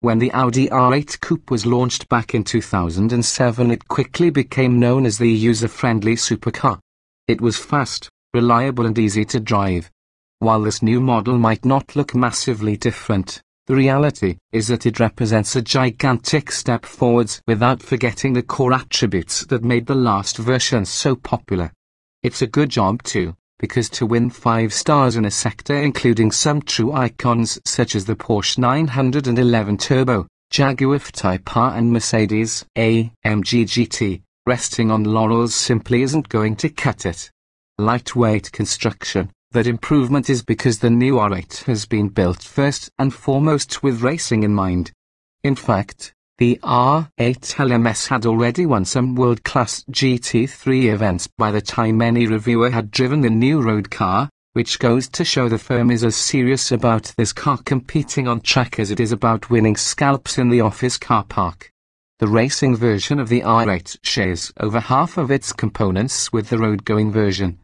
When the Audi R8 Coupe was launched back in 2007, it quickly became known as the user-friendly supercar. It was fast, reliable and easy to drive. While this new model might not look massively different, the reality is that it represents a gigantic step forwards without forgetting the core attributes that made the last version so popular. It's a good job too, because to win 5 stars in a sector including some true icons such as the Porsche 911 Turbo, Jaguar F-Type R and Mercedes-AMG GT, resting on laurels simply isn't going to cut it. Lightweight construction. That improvement is because the new R8 has been built first and foremost with racing in mind. In fact, the R8 LMS had already won some world-class GT3 events by the time any reviewer had driven the new road car, which goes to show the firm is as serious about this car competing on track as it is about winning scalps in the office car park. The racing version of the R8 shares over half of its components with the road-going version.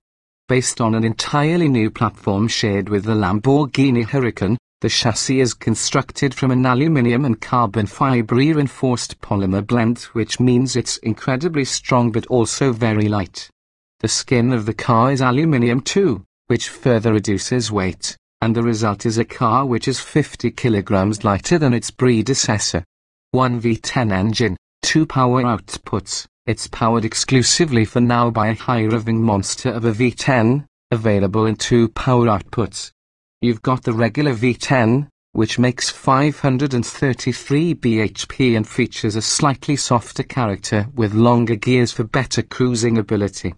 Based on an entirely new platform shared with the Lamborghini Huracan, the chassis is constructed from an aluminium and carbon fiber reinforced polymer blend, which means it's incredibly strong but also very light. The skin of the car is aluminium too, which further reduces weight, and the result is a car which is 50 kilograms lighter than its predecessor. 1 V10 engine, 2 power outputs. It's powered exclusively for now by a high-revving monster of a V10, available in 2 power outputs. You've got the regular V10, which makes 533 bhp and features a slightly softer character with longer gears for better cruising ability.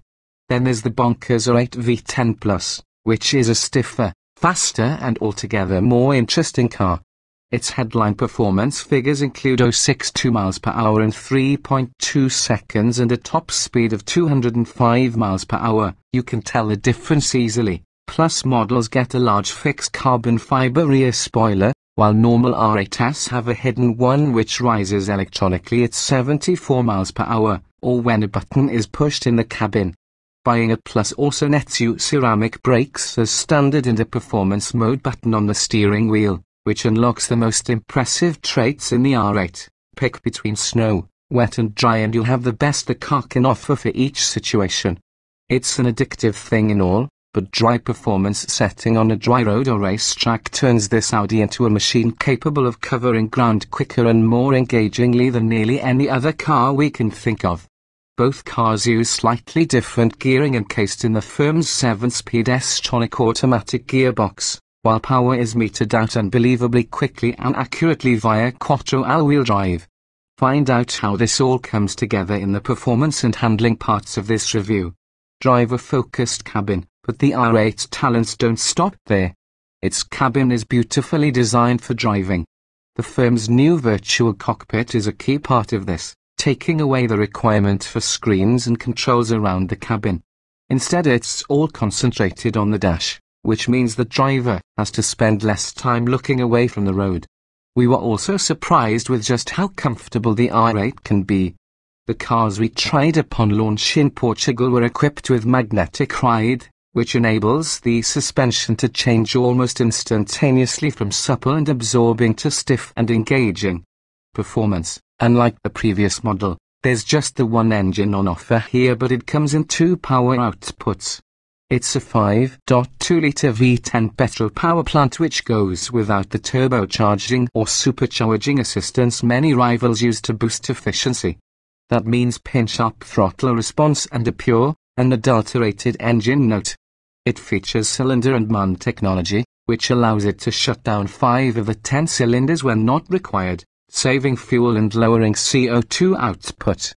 Then there's the bonkers R8 V10 Plus, which is a stiffer, faster and altogether more interesting car. Its headline performance figures include 0.62 miles per hour in 3.2 seconds and a top speed of 205 miles per hour. You can tell the difference easily. Plus models get a large fixed carbon fiber rear spoiler, while normal R8s have a hidden one which rises electronically at 74 miles per hour, or when a button is pushed in the cabin. Buying a Plus also nets you ceramic brakes as standard and a performance mode button on the steering wheel, which unlocks the most impressive traits in the R8. Pick between snow, wet and dry and you'll have the best the car can offer for each situation. It's an addictive thing in all, but dry performance setting on a dry road or racetrack turns this Audi into a machine capable of covering ground quicker and more engagingly than nearly any other car we can think of. Both cars use slightly different gearing encased in the firm's 7-speed S-tronic automatic gearbox, while power is metered out unbelievably quickly and accurately via quattro all-wheel drive. Find out how this all comes together in the performance and handling parts of this review. Driver-focused cabin, but the R8's talents don't stop there. Its cabin is beautifully designed for driving. The firm's new virtual cockpit is a key part of this, taking away the requirement for screens and controls around the cabin. Instead, it's all concentrated on the dash, which means the driver has to spend less time looking away from the road. We were also surprised with just how comfortable the R8 can be. The cars we tried upon launch in Portugal were equipped with magnetic ride, which enables the suspension to change almost instantaneously from supple and absorbing to stiff and engaging. Performance. Unlike the previous model, there's just the one engine on offer here, but it comes in 2 power outputs. It's a 5.2-litre V10 petrol power plant which goes without the turbocharging or supercharging assistance many rivals use to boost efficiency. That means pinch-up throttle response and a pure, unadulterated engine note. It features cylinder and MUN technology, which allows it to shut down 5 of the 10 cylinders when not required, saving fuel and lowering CO2 output.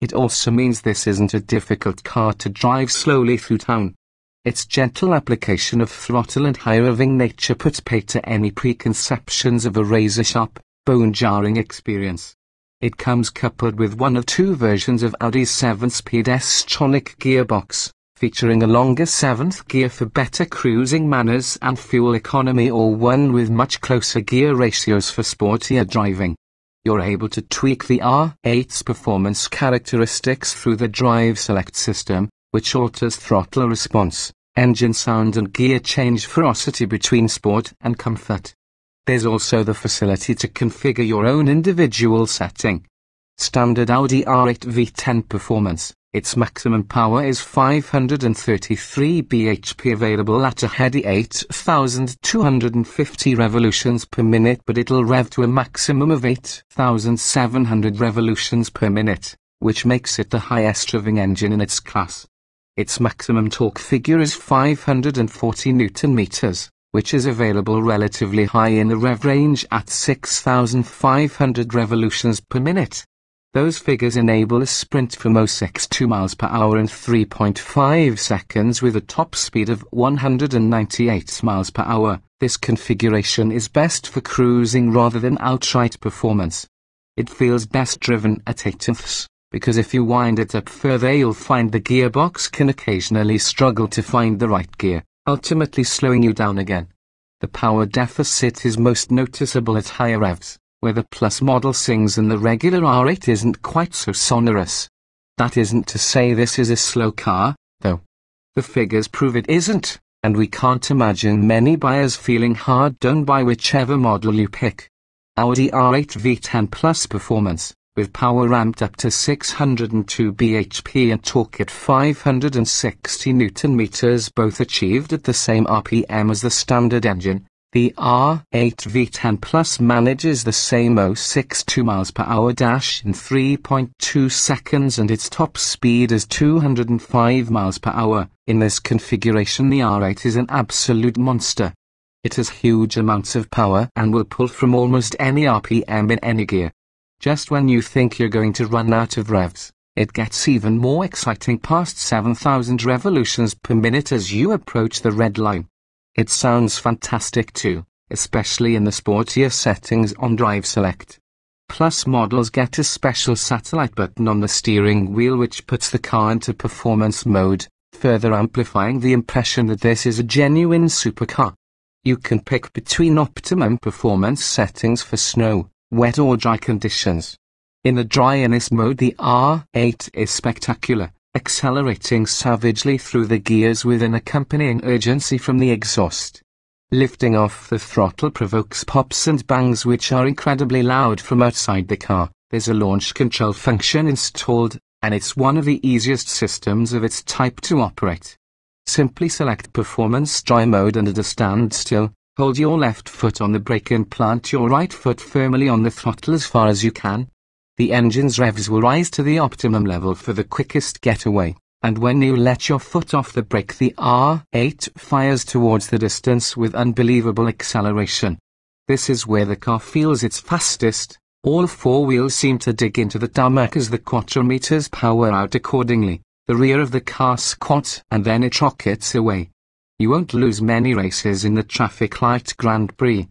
It also means this isn't a difficult car to drive slowly through town. Its gentle application of throttle and high-revving nature puts paid to any preconceptions of a razor-sharp, bone-jarring experience. It comes coupled with one of 2 versions of Audi's 7-speed S-tronic gearbox, featuring a longer 7th gear for better cruising manners and fuel economy, or one with much closer gear ratios for sportier driving. You're able to tweak the R8's performance characteristics through the Drive Select system, which alters throttle response, engine sound and gear change ferocity between sport and comfort. There's also the facility to configure your own individual setting. Standard Audi R8 V10 performance. Its maximum power is 533 bhp, available at a heady 8,250 revolutions per minute, but it'll rev to a maximum of 8,700 revolutions per minute, which makes it the highest revving engine in its class. Its maximum torque figure is 540 Newton meters, which is available relatively high in the rev range at 6,500 revolutions per minute. Those figures enable a sprint from 0-62 miles per hour in 3.5 seconds with a top speed of 198 miles per hour. This configuration is best for cruising rather than outright performance. It feels best driven at 8ths, because if you wind it up further you'll find the gearbox can occasionally struggle to find the right gear, ultimately slowing you down again. The power deficit is most noticeable at higher revs, where the Plus model sings and the regular R8 isn't quite so sonorous. That isn't to say this is a slow car, though. The figures prove it isn't, and we can't imagine many buyers feeling hard done by whichever model you pick. Audi R8 V10 Plus performance, with power ramped up to 602 bhp and torque at 560 Newton meters, both achieved at the same RPM as the standard engine. The R8 V10 Plus manages the same 0-62 miles per hour dash in 3.2 seconds, and its top speed is 205 miles per hour. In this configuration, the R8 is an absolute monster. It has huge amounts of power and will pull from almost any RPM in any gear. Just when you think you're going to run out of revs, it gets even more exciting past 7,000 revolutions per minute as you approach the red line. It sounds fantastic too, especially in the sportier settings on Drive Select. Plus models get a special satellite button on the steering wheel which puts the car into performance mode, further amplifying the impression that this is a genuine supercar. You can pick between optimum performance settings for snow, wet or dry conditions. In the dryness mode, the R8 is spectacular, accelerating savagely through the gears with an accompanying urgency from the exhaust. Lifting off the throttle provokes pops and bangs which are incredibly loud from outside the car. There's a launch control function installed, and it's one of the easiest systems of its type to operate. Simply select Performance Dry Mode and at a standstill, hold your left foot on the brake and plant your right foot firmly on the throttle as far as you can. The engine's revs will rise to the optimum level for the quickest getaway, and when you let your foot off the brake, the R8 fires towards the distance with unbelievable acceleration. This is where the car feels its fastest. All four wheels seem to dig into the tarmac as the quadrometers power out accordingly. The rear of the car squats and then it rockets away. You won't lose many races in the traffic light Grand Prix.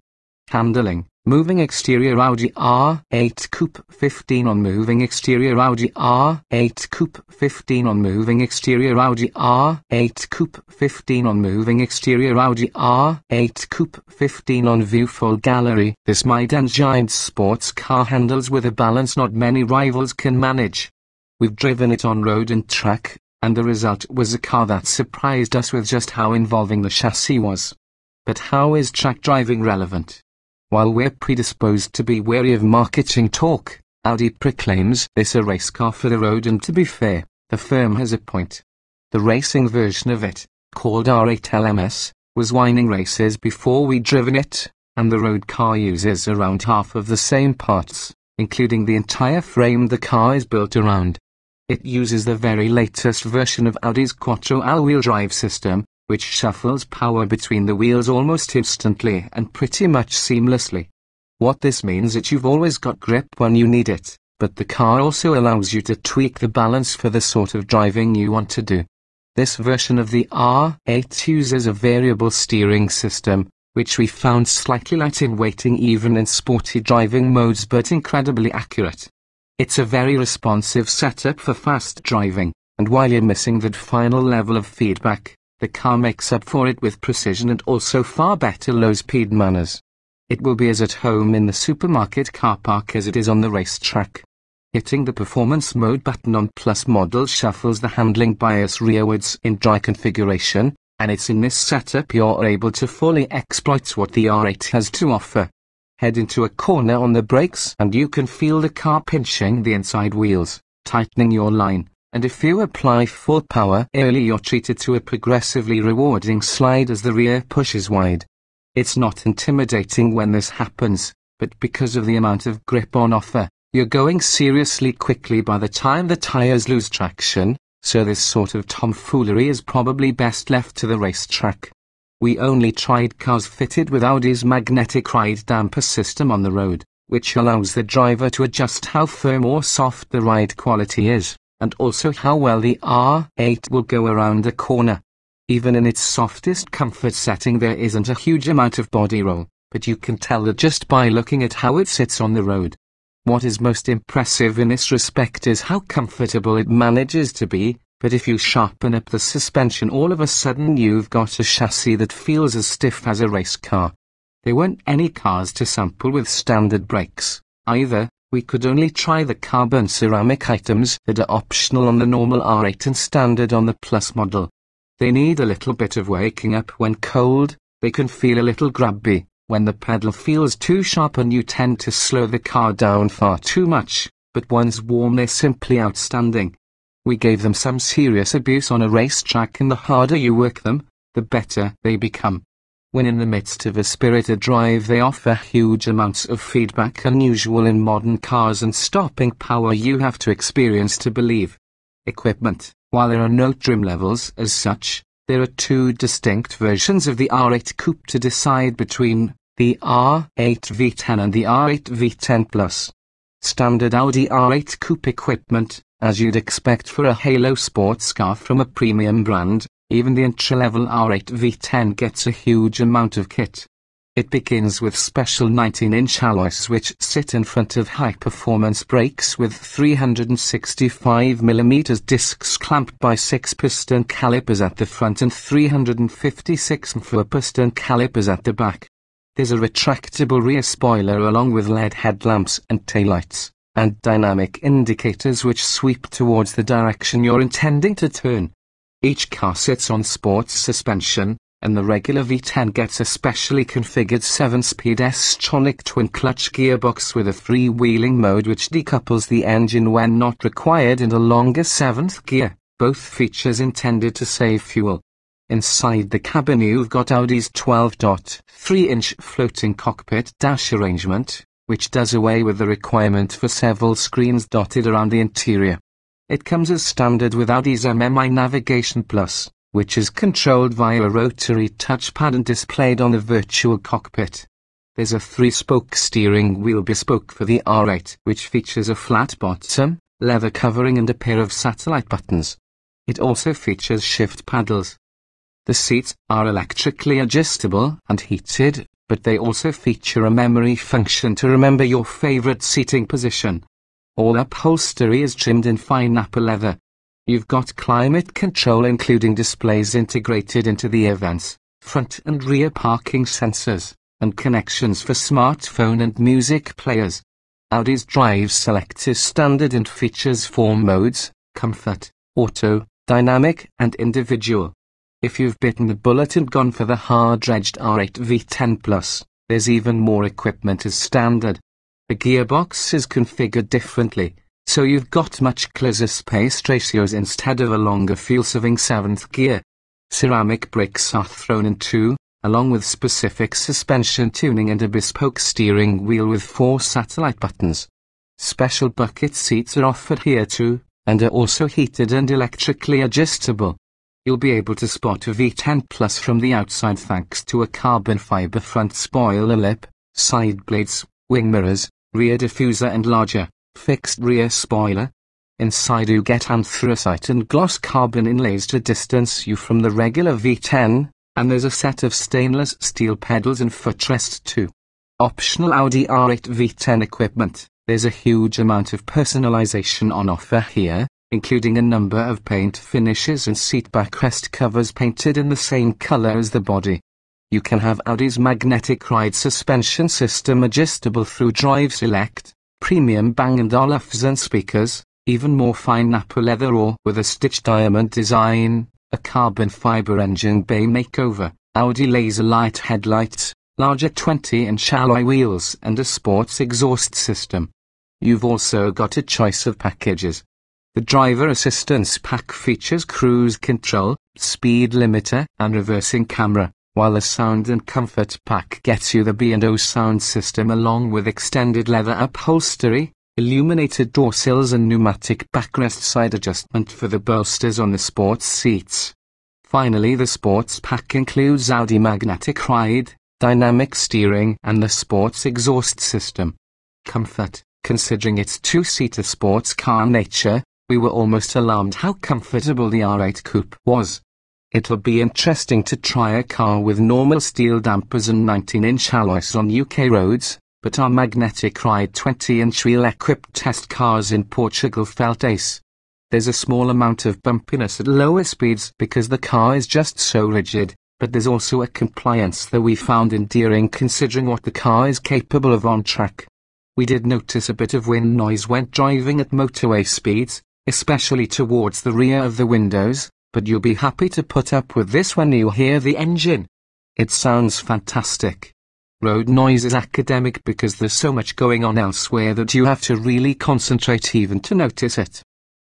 Handling. Moving exterior Audi R8 Coupe 15 on moving exterior Audi R8 Coupe 15 on moving exterior Audi R8 Coupe 15 on moving exterior Audi R8 Coupe 15 on view full gallery. This mid-engine sports car handles with a balance not many rivals can manage. We've driven it on road and track, and the result was a car that surprised us with just how involving the chassis was. But how is track driving relevant? While we're predisposed to be wary of marketing talk, Audi proclaims this a race car for the road, and to be fair, the firm has a point. The racing version of it, called R8 LMS, was winning races before we'd driven it, and the road car uses around half of the same parts, including the entire frame the car is built around. It uses the very latest version of Audi's Quattro all-wheel drive system, which shuffles power between the wheels almost instantly and pretty much seamlessly. What this means is that you've always got grip when you need it, but the car also allows you to tweak the balance for the sort of driving you want to do. This version of the R8 uses a variable steering system, which we found slightly light in weighting even in sporty driving modes, but incredibly accurate. It's a very responsive setup for fast driving, and while you're missing that final level of feedback, the car makes up for it with precision and also far better low-speed manners. It will be as at home in the supermarket car park as it is on the racetrack. Hitting the performance mode button on Plus model shuffles the handling bias rearwards in dry configuration, and it's in this setup you're able to fully exploit what the R8 has to offer. head into a corner on the brakes and you can feel the car pinching the inside wheels, tightening your line, and if you apply full power early you're treated to a progressively rewarding slide as the rear pushes wide. It's not intimidating when this happens, but because of the amount of grip on offer, you're going seriously quickly by the time the tires lose traction, so this sort of tomfoolery is probably best left to the racetrack. We only tried cars fitted with Audi's magnetic ride damper system on the road, which allows the driver to adjust how firm or soft the ride quality is, and also how well the R8 will go around a corner. Even in its softest comfort setting there isn't a huge amount of body roll, but you can tell that just by looking at how it sits on the road. What is most impressive in this respect is how comfortable it manages to be, but if you sharpen up the suspension all of a sudden you've got a chassis that feels as stiff as a race car. There weren't any cars to sample with standard brakes, either. We could only try the carbon ceramic items that are optional on the normal R8 and standard on the Plus model. They need a little bit of waking up when cold, they can feel a little grabby when the pedal feels too sharp and you tend to slow the car down far too much, but once warm they're simply outstanding. We gave them some serious abuse on a racetrack and the harder you work them, the better they become. When in the midst of a spirited drive they offer huge amounts of feedback unusual in modern cars and stopping power you have to experience to believe. Equipment. While there are no trim levels as such, there are two distinct versions of the R8 Coupe to decide between, the R8 V10 and the R8 V10 Plus. Standard Audi R8 Coupe equipment, as you'd expect for a halo sports car from a premium brand, even the entry-level R8 V10 gets a huge amount of kit. It begins with special 19-inch alloys which sit in front of high-performance brakes with 365mm discs clamped by 6-piston calipers at the front and 356 4-piston calipers at the back. There's a retractable rear spoiler along with LED headlamps and taillights, and dynamic indicators which sweep towards the direction you're intending to turn. Each car sits on sports suspension, and the regular V10 gets a specially configured 7-speed S-tronic twin-clutch gearbox with a freewheeling mode which decouples the engine when not required in a longer 7th gear, both features intended to save fuel. Inside the cabin you've got Audi's 12.3-inch floating cockpit dash arrangement, which does away with the requirement for several screens dotted around the interior. It comes as standard with Audi's MMI Navigation Plus, which is controlled via a rotary touchpad and displayed on the virtual cockpit. There's a 3-spoke steering wheel bespoke for the R8, which features a flat bottom, leather covering and a pair of satellite buttons. It also features shift paddles. The seats are electrically adjustable and heated, but they also feature a memory function to remember your favorite seating position. All upholstery is trimmed in fine nappa leather. You've got climate control including displays integrated into the air vents, front and rear parking sensors, and connections for smartphone and music players. Audi's drive select is standard and features 4 modes: comfort, auto, dynamic, and individual. If you've bitten the bullet and gone for the hard-edged R8 V10 Plus, there's even more equipment as standard. The gearbox is configured differently, so you've got much closer space ratios instead of a longer fuel-saving 7th gear. Ceramic brakes are thrown in too, along with specific suspension tuning and a bespoke steering wheel with 4 satellite buttons. Special bucket seats are offered here too, and are also heated and electrically adjustable. You'll be able to spot a V10 Plus from the outside thanks to a carbon fiber front spoiler lip, side blades, wing mirrors, rear diffuser and larger, fixed rear spoiler. Inside you get anthracite and gloss carbon inlays to distance you from the regular V10, and there's a set of stainless steel pedals and footrest too. Optional Audi R8 V10 equipment. There's a huge amount of personalization on offer here, including a number of paint finishes and seat backrest covers painted in the same color as the body. You can have Audi's magnetic ride suspension system adjustable through Drive Select, premium Bang & Olufsen speakers, even more fine nappa leather or with a stitched diamond design, a carbon fiber engine bay makeover, Audi laser light headlights, larger 20-inch alloy wheels and a sports exhaust system. You've also got a choice of packages. The driver assistance pack features cruise control, speed limiter, and reversing camera, while the sound and comfort pack gets you the B&O sound system along with extended leather upholstery, illuminated door sills and pneumatic backrest side adjustment for the bolsters on the sports seats. Finally, the sports pack includes Audi magnetic ride, dynamic steering and the sports exhaust system. Comfort. Considering its two-seater sports car nature, we were almost alarmed how comfortable the R8 Coupe was. It'll be interesting to try a car with normal steel dampers and 19-inch alloys on UK roads, but our magnetic ride 20-inch wheel-equipped test cars in Portugal felt ace. There's a small amount of bumpiness at lower speeds because the car is just so rigid, but there's also a compliance that we found endearing considering what the car is capable of on track. We did notice a bit of wind noise when driving at motorway speeds, especially towards the rear of the windows, but you'll be happy to put up with this when you hear the engine. It sounds fantastic. Road noise is academic because there's so much going on elsewhere that you have to really concentrate even to notice it.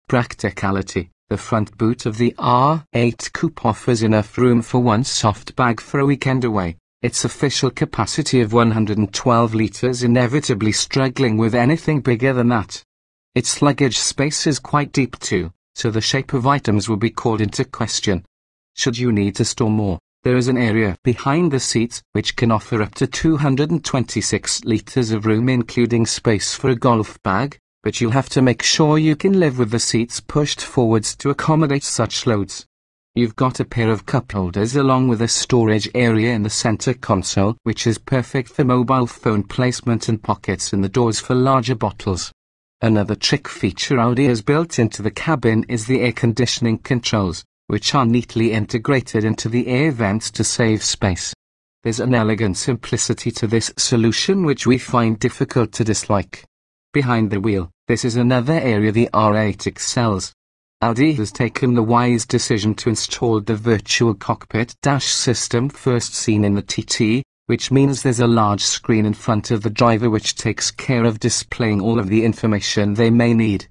Practicality. The front boot of the R8 Coupe offers enough room for one soft bag for a weekend away. Its official capacity of 112 litres inevitably struggling with anything bigger than that. Its luggage space is quite deep too, so the shape of items will be called into question. Should you need to store more, there is an area behind the seats which can offer up to 226 litres of room including space for a golf bag, but you'll have to make sure you can live with the seats pushed forwards to accommodate such loads. You've got a pair of cup holders along with a storage area in the center console which is perfect for mobile phone placement and pockets in the doors for larger bottles. Another trick feature Audi has built into the cabin is the air conditioning controls, which are neatly integrated into the air vents to save space. There's an elegant simplicity to this solution which we find difficult to dislike. Behind the wheel, this is another area the R8 excels. Audi has taken the wise decision to install the virtual cockpit dash system first seen in the TT, which means there's a large screen in front of the driver which takes care of displaying all of the information they may need.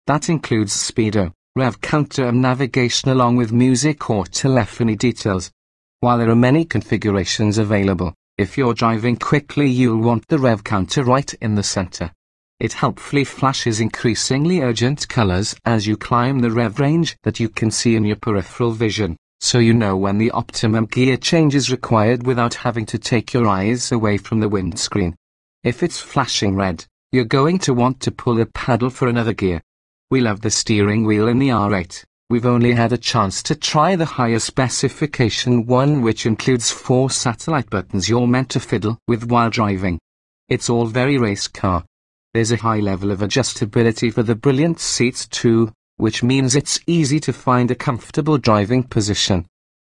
That includes speedo, rev counter and navigation along with music or telephony details. While there are many configurations available, if you're driving quickly you'll want the rev counter right in the center. It helpfully flashes increasingly urgent colors as you climb the rev range that you can see in your peripheral vision, so you know when the optimum gear change is required without having to take your eyes away from the windscreen. If it's flashing red, you're going to want to pull the paddle for another gear. We love the steering wheel in the R8. We've only had a chance to try the higher specification one which includes 4 satellite buttons you're meant to fiddle with while driving. It's all very race car. There's a high level of adjustability for the brilliant seats too, which means it's easy to find a comfortable driving position.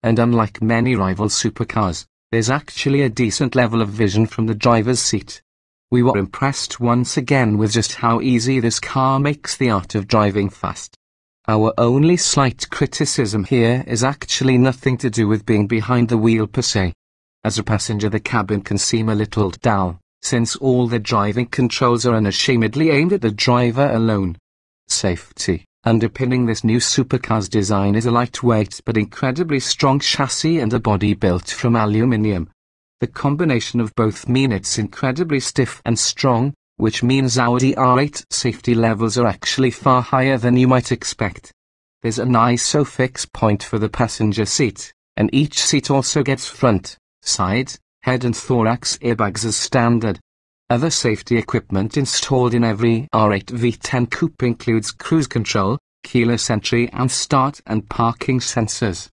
And unlike many rival supercars, there's actually a decent level of vision from the driver's seat. We were impressed once again with just how easy this car makes the art of driving fast. Our only slight criticism here is actually nothing to do with being behind the wheel per se. As a passenger the cabin can seem a little dull, since all the driving controls are unashamedly aimed at the driver alone. Safety. Underpinning this new supercar's design is a lightweight but incredibly strong chassis and a body built from aluminium. The combination of both mean it's incredibly stiff and strong, which means Audi R8 safety levels are actually far higher than you might expect. There's an ISO fix point for the passenger seat, and each seat also gets front, side, head and thorax airbags as standard. Other safety equipment installed in every R8 V10 Coupe includes cruise control, keyless entry and start and parking sensors.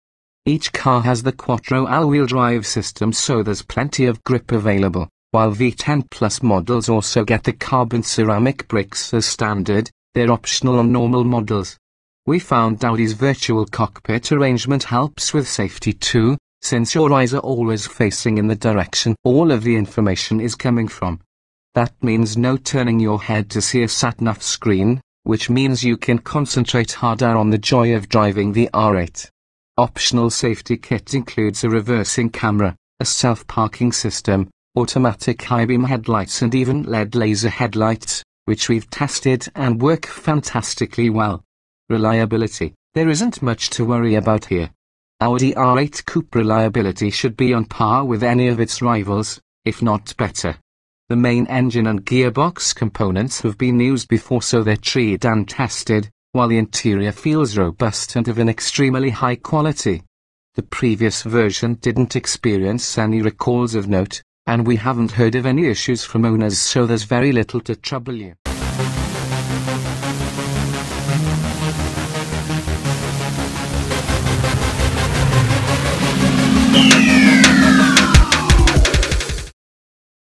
Each car has the Quattro all-wheel drive system so there's plenty of grip available, while V10 Plus models also get the carbon ceramic brakes as standard. They're optional on normal models. We found Audi's virtual cockpit arrangement helps with safety too, since your eyes are always facing in the direction all of the information is coming from. That means no turning your head to see a sat-nav screen, which means you can concentrate harder on the joy of driving the R8. Optional safety kit includes a reversing camera, a self-parking system, automatic high-beam headlights and even LED laser headlights, which we've tested and work fantastically well. Reliability, there isn't much to worry about here. Audi R8 Coupe reliability should be on par with any of its rivals, if not better. The main engine and gearbox components have been used before, so they're tried and tested, while the interior feels robust and of an extremely high quality. The previous version didn't experience any recalls of note, and we haven't heard of any issues from owners, so there's very little to trouble you.